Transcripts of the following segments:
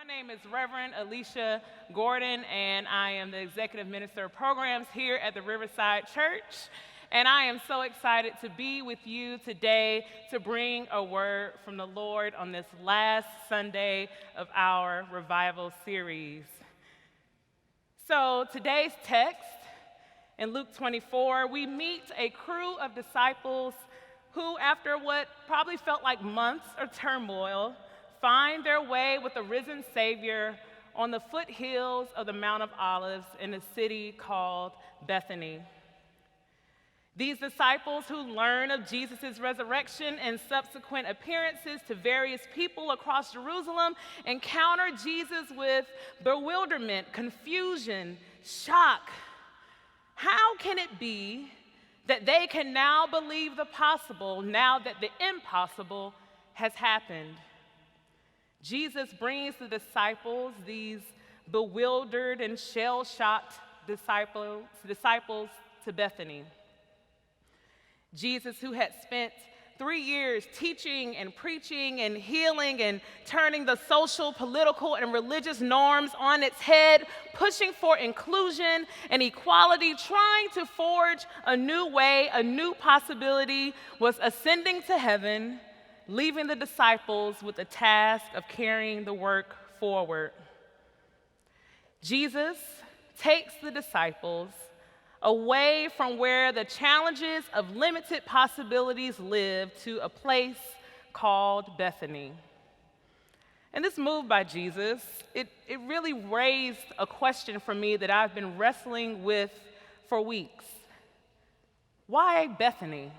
name is Reverend Alisha Gordon, and I am the Executive Minister of Programs here at the Riverside Church. And I am so excited to be with you today to bring a word from the Lord on this last Sunday of our revival series. So today's text, in Luke 24, we meet a crew of disciples who, after what probably felt like months of turmoil, find their way with the risen Savior on the foothills of the Mount of Olives in a city called Bethany. These disciples who learn of Jesus' resurrection and subsequent appearances to various people across Jerusalem encounter Jesus with bewilderment, confusion, shock. How can it be that they can now believe the possible now that the impossible has happened? Jesus brings the disciples, these bewildered and shell-shocked disciples to Bethany. Jesus, who had spent 3 years teaching and preaching and healing and turning the social, political, and religious norms on its head, pushing for inclusion and equality, trying to forge a new way, a new possibility, was ascending to heaven, leaving the disciples with the task of carrying the work forward. Jesus takes the disciples away from where the challenges of limited possibilities live to a place called Bethany. And this move by Jesus, it really raised a question for me that I've been wrestling with for weeks. Why Bethany?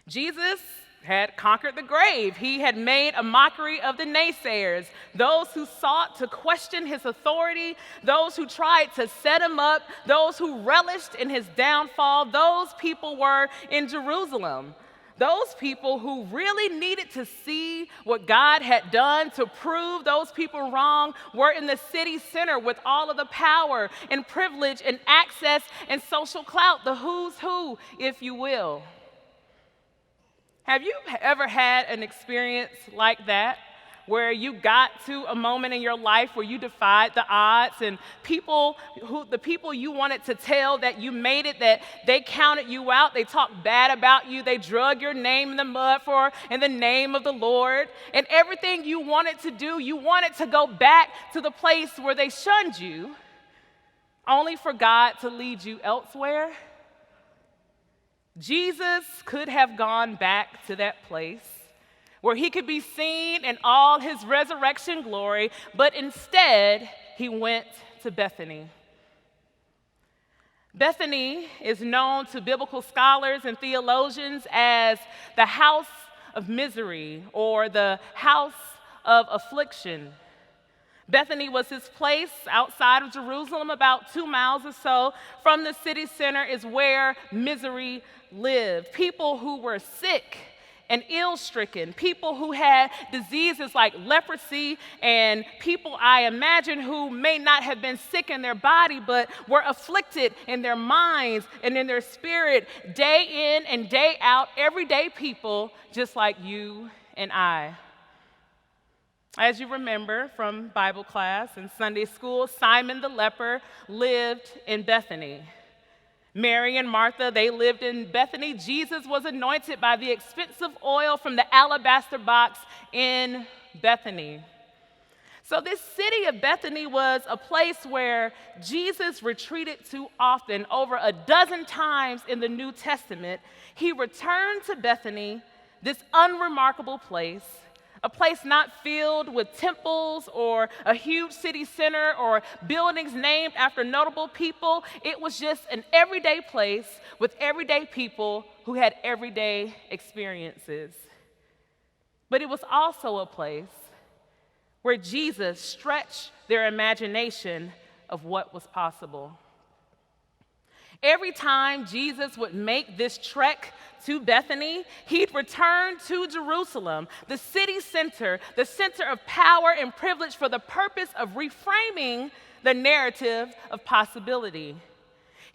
Jesus had conquered the grave. He had made a mockery of the naysayers, those who sought to question his authority, those who tried to set him up, those who relished in his downfall. Those people were in Jerusalem. Those people who really needed to see what God had done to prove those people wrong were in the city center with all of the power and privilege and access and social clout, the who's who, if you will. Have you ever had an experience like that, where you got to a moment in your life where you defied the odds and the people you wanted to tell that you made it, that they counted you out, they talked bad about you, they drug your name in the mud in the name of the Lord, and everything you wanted to do, you wanted to go back to the place where they shunned you, only for God to lead you elsewhere? Jesus could have gone back to that place where he could be seen in all his resurrection glory, but instead, he went to Bethany. Bethany is known to biblical scholars and theologians as the house of misery or the house of affliction. Bethany was his place outside of Jerusalem, about 2 miles or so from the city center, is where misery lived. People who were sick and ill-stricken, people who had diseases like leprosy, and people, I imagine, who may not have been sick in their body, but were afflicted in their minds and in their spirit, day in and day out, everyday people just like you and I. As you remember from Bible class and Sunday school, Simon the leper lived in Bethany. Mary and Martha, they lived in Bethany. Jesus was anointed by the expensive oil from the alabaster box in Bethany. So this city of Bethany was a place where Jesus retreated to often. Over a dozen times in the New Testament, he returned to Bethany, this unremarkable place, a place not filled with temples or a huge city center or buildings named after notable people. It was just an everyday place with everyday people who had everyday experiences. But it was also a place where Jesus stretched their imagination of what was possible. Every time Jesus would make this trek to Bethany, he'd return to Jerusalem, the city center, the center of power and privilege, for the purpose of reframing the narrative of possibility.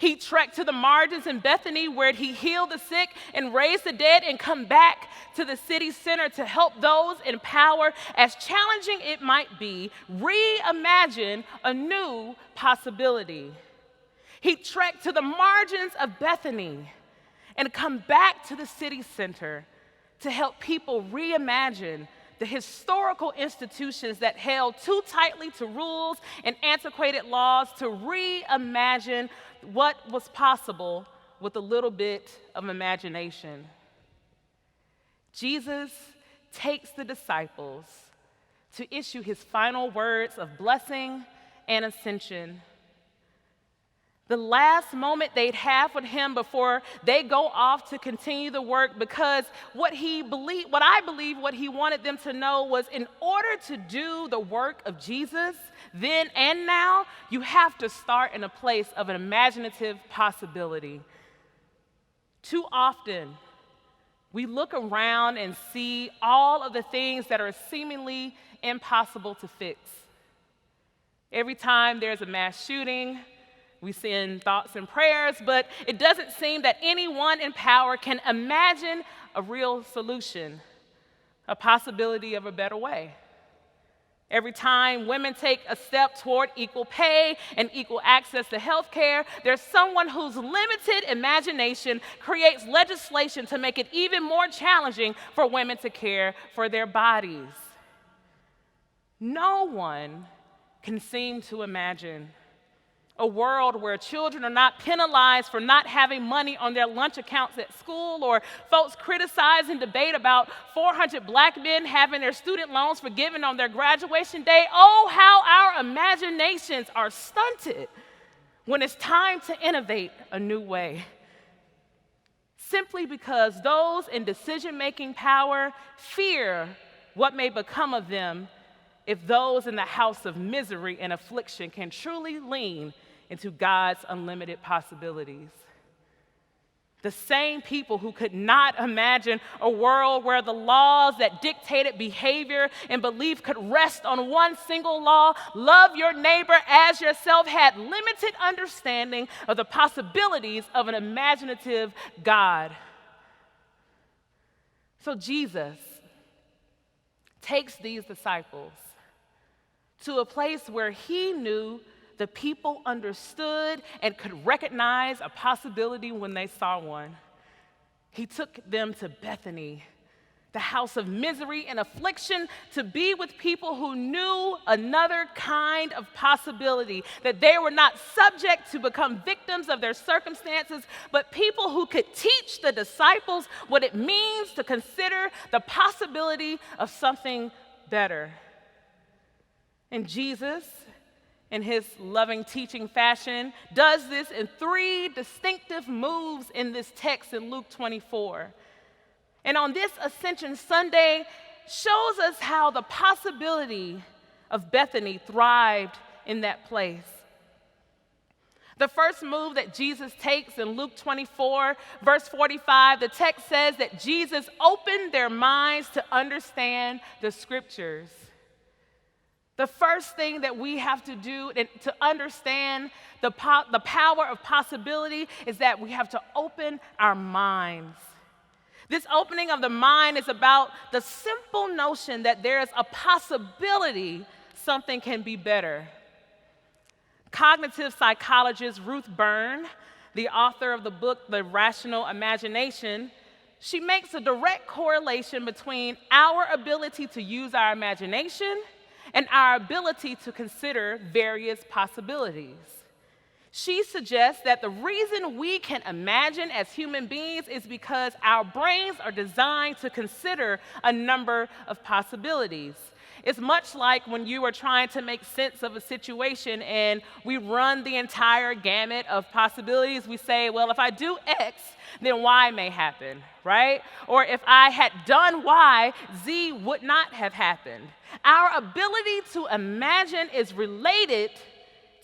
He trekked to the margins in Bethany where he healed the sick and raised the dead and come back to the city center to help those in power, as challenging it might be, reimagine a new possibility. He trekked to the margins of Bethany and come back to the city center to help people reimagine the historical institutions that held too tightly to rules and antiquated laws, to reimagine what was possible with a little bit of imagination. Jesus takes the disciples to issue his final words of blessing and ascension. The last moment they'd have with him before they go off to continue the work, because what I believe what he wanted them to know was, in order to do the work of Jesus then and now, you have to start in a place of an imaginative possibility. Too often, we look around and see all of the things that are seemingly impossible to fix. Every time there's a mass shooting, we send thoughts and prayers, but it doesn't seem that anyone in power can imagine a real solution, a possibility of a better way. Every time women take a step toward equal pay and equal access to health care, there's someone whose limited imagination creates legislation to make it even more challenging for women to care for their bodies. No one can seem to imagine a world where children are not penalized for not having money on their lunch accounts at school, or folks criticize and debate about 400 black men having their student loans forgiven on their graduation day. Oh, how our imaginations are stunted when it's time to innovate a new way. Simply because those in decision-making power fear what may become of them if those in the house of misery and affliction can truly lean into God's unlimited possibilities. The same people who could not imagine a world where the laws that dictated behavior and belief could rest on one single law, love your neighbor as yourself, had limited understanding of the possibilities of an imaginative God. So Jesus takes these disciples to a place where he knew the people understood and could recognize a possibility when they saw one. He took them to Bethany, the house of misery and affliction, to be with people who knew another kind of possibility, that they were not subject to become victims of their circumstances, but people who could teach the disciples what it means to consider the possibility of something better. And Jesus, in his loving teaching fashion, does this in 3 distinctive moves in this text in Luke 24. And on this Ascension Sunday, shows us how the possibility of Bethany thrived in that place. The first move that Jesus takes in Luke 24, verse 45, the text says that Jesus opened their minds to understand the scriptures. The first thing that we have to do to understand the power of possibility is that we have to open our minds. This opening of the mind is about the simple notion that there is a possibility something can be better. Cognitive psychologist Ruth Byrne, the author of the book The Rational Imagination, she makes a direct correlation between our ability to use our imagination and our ability to consider various possibilities. She suggests that the reason we can imagine as human beings is because our brains are designed to consider a number of possibilities. It's much like when you are trying to make sense of a situation and we run the entire gamut of possibilities. We say, well, if I do X, then Y may happen, right? Or if I had done Y, Z would not have happened. Our ability to imagine is related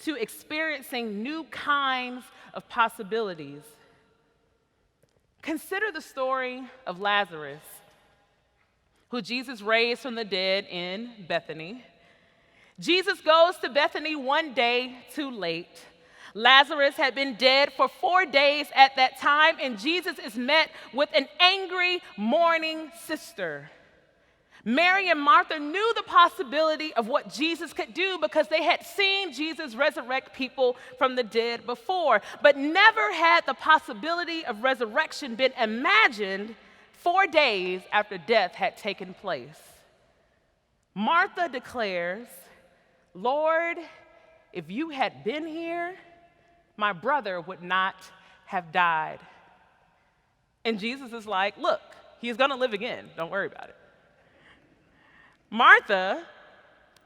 to experiencing new kinds of possibilities. Consider the story of Lazarus, who Jesus raised from the dead in Bethany. Jesus goes to Bethany one day too late. Lazarus had been dead for 4 days at that time, and Jesus is met with an angry, mourning sister. Mary and Martha knew the possibility of what Jesus could do because they had seen Jesus resurrect people from the dead before, but never had the possibility of resurrection been imagined 4 days after death had taken place. Martha declares, "Lord, if you had been here, my brother would not have died." And Jesus is like, "Look, he's going to live again. Don't worry about it." Martha,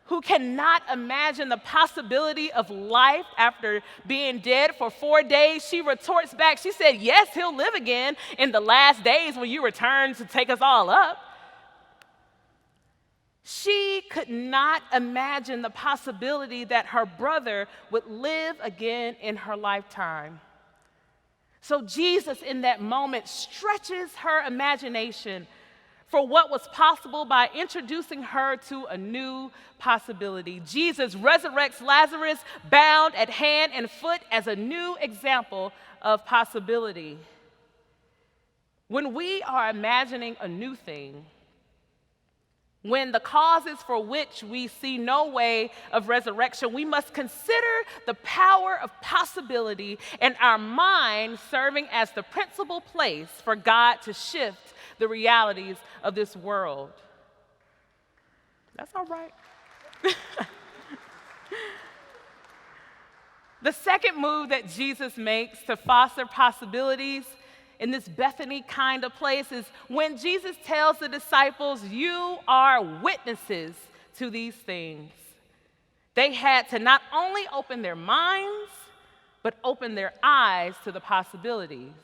who cannot imagine the possibility of life after being dead for 4 days, she retorts back. She said, "Yes, he'll live again in the last days when you return to take us all up." She could not imagine the possibility that her brother would live again in her lifetime. So Jesus, in that moment, stretches her imagination for what was possible by introducing her to a new possibility. Jesus resurrects Lazarus, bound at hand and foot, as a new example of possibility. When we are imagining a new thing, when the causes for which we see no way of resurrection, we must consider the power of possibility and our mind serving as the principal place for God to shift the realities of this world. That's all right. The second move that Jesus makes to foster possibilities in this Bethany kind of place is when Jesus tells the disciples, "You are witnesses to these things." They had to not only open their minds, but open their eyes to the possibilities.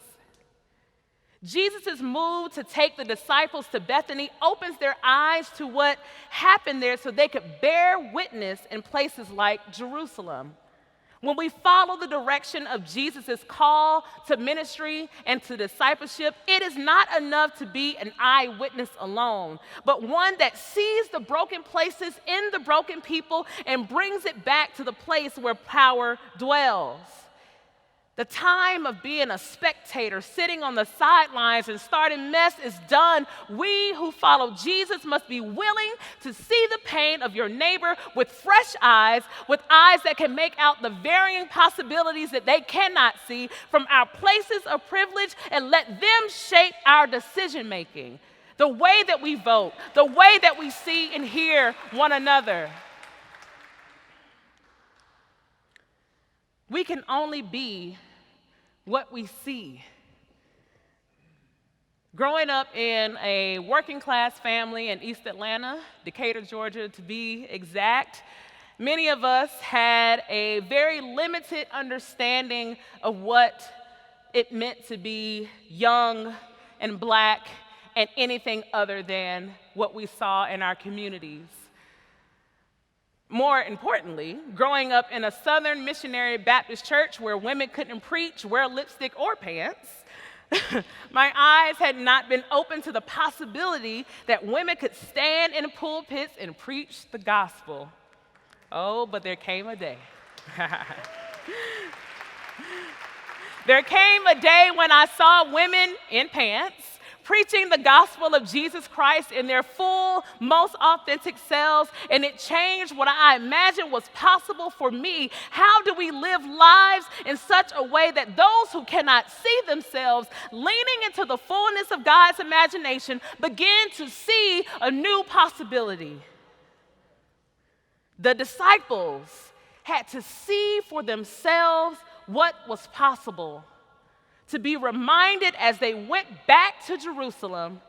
Jesus' move to take the disciples to Bethany opens their eyes to what happened there so they could bear witness in places like Jerusalem. When we follow the direction of Jesus' call to ministry and to discipleship, it is not enough to be an eyewitness alone, but one that sees the broken places in the broken people and brings it back to the place where power dwells. The time of being a spectator, sitting on the sidelines and starting mess is done. We who follow Jesus must be willing to see the pain of your neighbor with fresh eyes, with eyes that can make out the varying possibilities that they cannot see from our places of privilege, and let them shape our decision making, the way that we vote, the way that we see and hear one another. We can only be what we see. Growing up in a working class family in East Atlanta, Decatur, Georgia to be exact, many of us had a very limited understanding of what it meant to be young and black and anything other than what we saw in our communities. More importantly, growing up in a Southern Missionary Baptist church where women couldn't preach, wear lipstick, or pants, my eyes had not been open to the possibility that women could stand in pulpits and preach the gospel. Oh, but there came a day. There came a day when I saw women in pants preaching the gospel of Jesus Christ in their full, most authentic selves, and it changed what I imagined was possible for me. How do we live lives in such a way that those who cannot see themselves leaning into the fullness of God's imagination begin to see a new possibility? The disciples had to see for themselves what was possible, to be reminded as they went back to Jerusalem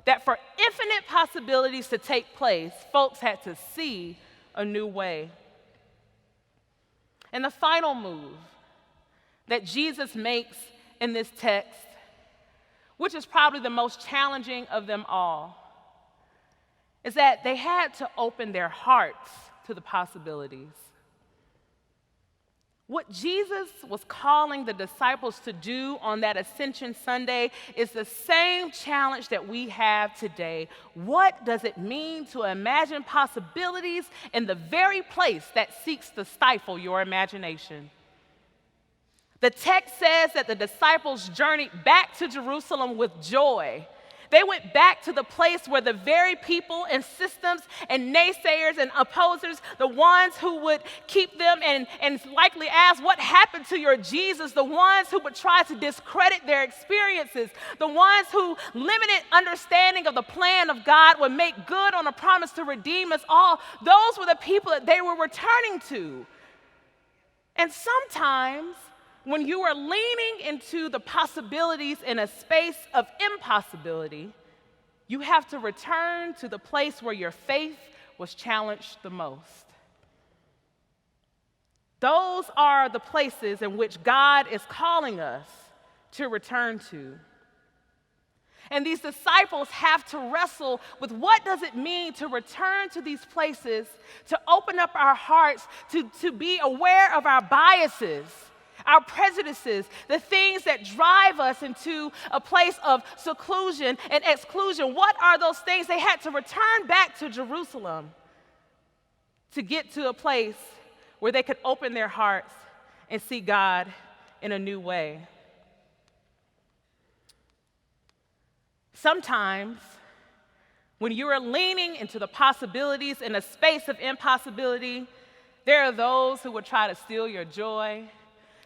that for infinite possibilities to take place, folks had to see a new way. And the final move that Jesus makes in this text, which is probably the most challenging of them all, is that they had to open their hearts to the possibilities. What Jesus was calling the disciples to do on that Ascension Sunday is the same challenge that we have today. What does it mean to imagine possibilities in the very place that seeks to stifle your imagination? The text says that the disciples journeyed back to Jerusalem with joy. They went back to the place where the very people and systems and naysayers and opposers, the ones who would keep them and likely ask, what happened to your Jesus? The ones who would try to discredit their experiences, the ones who limited understanding of the plan of God would make good on a promise to redeem us all. Those were the people that they were returning to. And sometimes, when you are leaning into the possibilities in a space of impossibility, you have to return to the place where your faith was challenged the most. Those are the places in which God is calling us to return to. And these disciples have to wrestle with what does it mean to return to these places, to open up our hearts, to be aware of our biases, our prejudices, the things that drive us into a place of seclusion and exclusion. What are those things? They had to return back to Jerusalem to get to a place where they could open their hearts and see God in a new way. Sometimes, when you are leaning into the possibilities in a space of impossibility, there are those who will try to steal your joy,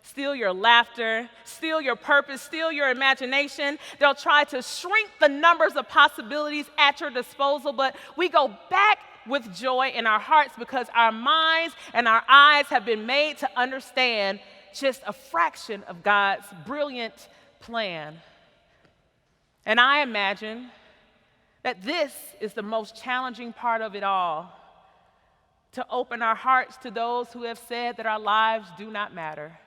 steal your laughter, steal your purpose, steal your imagination. They'll try to shrink the numbers of possibilities at your disposal, but we go back with joy in our hearts because our minds and our eyes have been made to understand just a fraction of God's brilliant plan. And I imagine that this is the most challenging part of it all, to open our hearts to those who have said that our lives do not matter.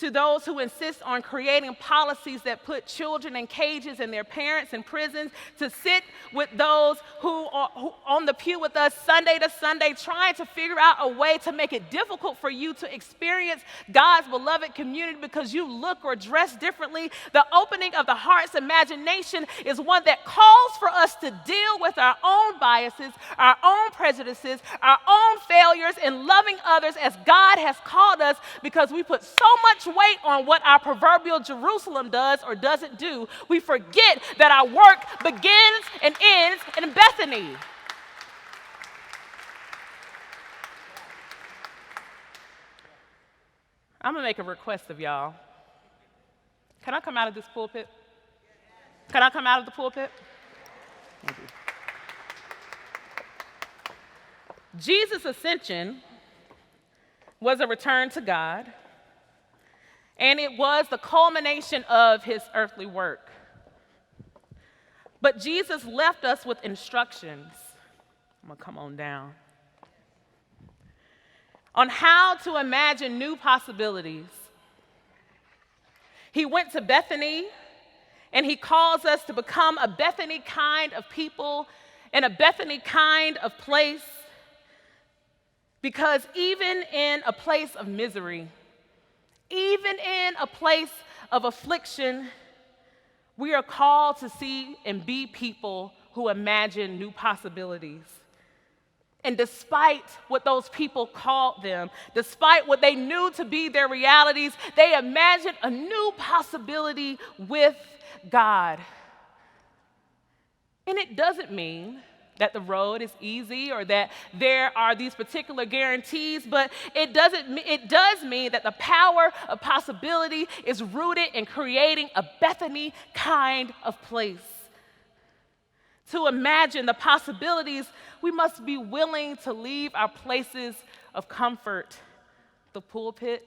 To those who insist on creating policies that put children in cages and their parents in prisons, to sit with those who are on the pew with us Sunday to Sunday, trying to figure out a way to make it difficult for you to experience God's beloved community because you look or dress differently. The opening of the heart's imagination is one that calls for us to deal with our own biases, our own prejudices, our own failures in loving others as God has called us, because we put so much weight on what our proverbial Jerusalem does or doesn't do. We forget that our work begins and ends in Bethany. I'm going to make a request of y'all. Can I come out of this pulpit? Can I come out of the pulpit? Thank you. Jesus' ascension was a return to God, and it was the culmination of his earthly work. But Jesus left us with instructions. I'm going to come on down. On how to imagine new possibilities. He went to Bethany, and he calls us to become a Bethany kind of people and a Bethany kind of place. Because even in a place of misery, even in a place of affliction, we are called to see and be people who imagine new possibilities. And despite what those people called them, despite what they knew to be their realities, they imagined a new possibility with God. And it doesn't mean that the road is easy or that there are these particular guarantees, but it does mean that the power of possibility is rooted in creating a Bethany kind of place. To imagine the possibilities, we must be willing to leave our places of comfort, the pulpit,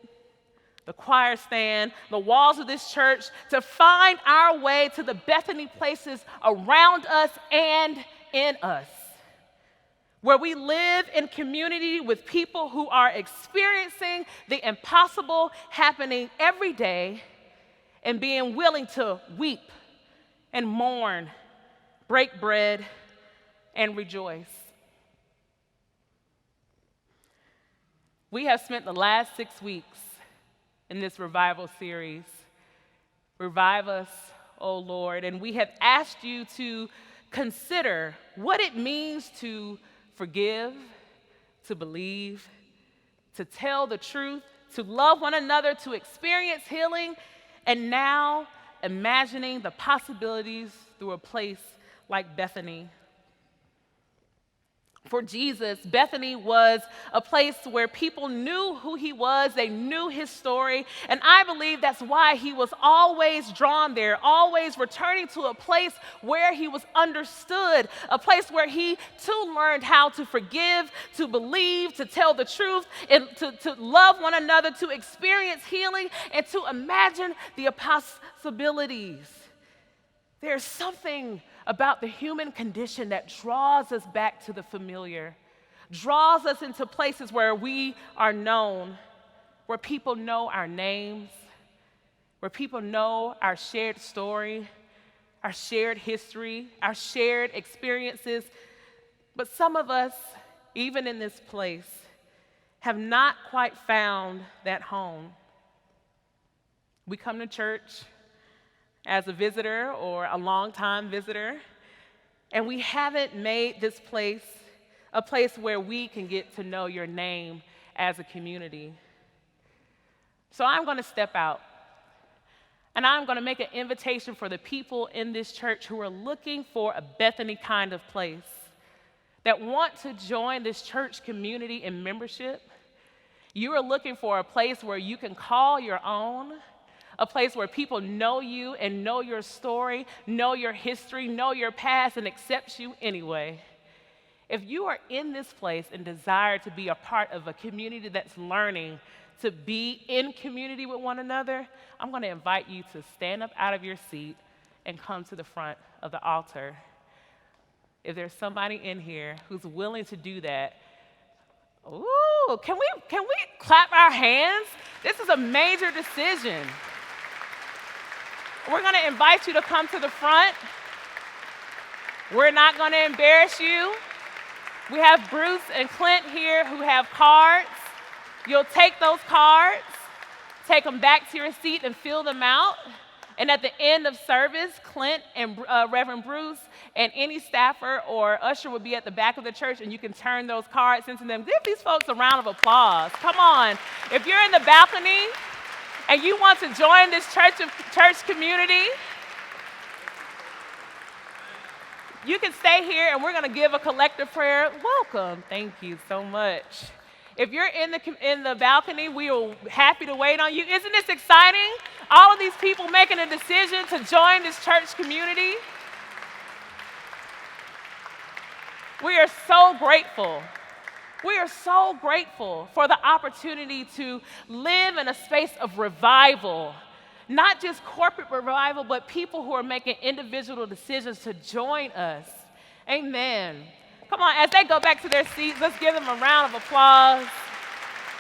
the choir stand, the walls of this church, to find our way to the Bethany places around us and in us, where we live in community with people who are experiencing the impossible happening every day and being willing to weep and mourn, break bread, and rejoice. We have spent the last 6 weeks in this revival series, Revive Us, O Lord, and we have asked you to consider what it means to forgive, to believe, to tell the truth, to love one another, to experience healing, and now imagining the possibilities through a place like Bethany. For Jesus, Bethany was a place where people knew who he was, they knew his story, and I believe that's why he was always drawn there, always returning to a place where he was understood, a place where he too learned how to forgive, to believe, to tell the truth, and to love one another, to experience healing, and to imagine the possibilities. There's something about the human condition that draws us back to the familiar, draws us into places where we are known, where people know our names, where people know our shared story, our shared history, our shared experiences. But some of us, even in this place, have not quite found that home. We come to church as a visitor or a long-time visitor, and we haven't made this place a place where we can get to know your name as a community. So I'm going to step out, and I'm going to make an invitation for the people in this church who are looking for a Bethany kind of place, that want to join this church community in membership. You are looking for a place where you can call your own, a place where people know you and know your story, know your history, know your past, and accept you anyway. If you are in this place and desire to be a part of a community that's learning to be in community with one another, I'm going to invite you to stand up out of your seat and come to the front of the altar. If there's somebody in here who's willing to do that, ooh, can we clap our hands? This is a major decision. We're going to invite you to come to the front. We're not going to embarrass you. We have Bruce and Clint here who have cards. You'll take those cards, take them back to your seat and fill them out. And at the end of service, Clint and Reverend Bruce and any staffer or usher will be at the back of the church, and you can turn those cards into them. Give these folks a round of applause. Come on. If you're in the balcony and you want to join this church community, you can stay here and we're going to give a collective prayer. Welcome. Thank you so much. If you're in the balcony, we are happy to wait on you. Isn't this exciting? All of these people making a decision to join this church community. We are so grateful. We are so grateful for the opportunity to live in a space of revival, not just corporate revival, but people who are making individual decisions to join us. Amen. Come on, as they go back to their seats, let's give them a round of applause.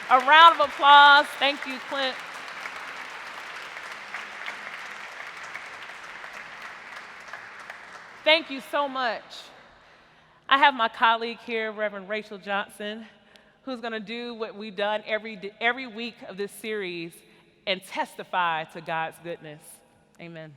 A round of applause. Thank you, Clint. Thank you so much. I have my colleague here, Reverend Rachel Johnson, who's going to do what we've done every week of this series and testify to God's goodness. Amen.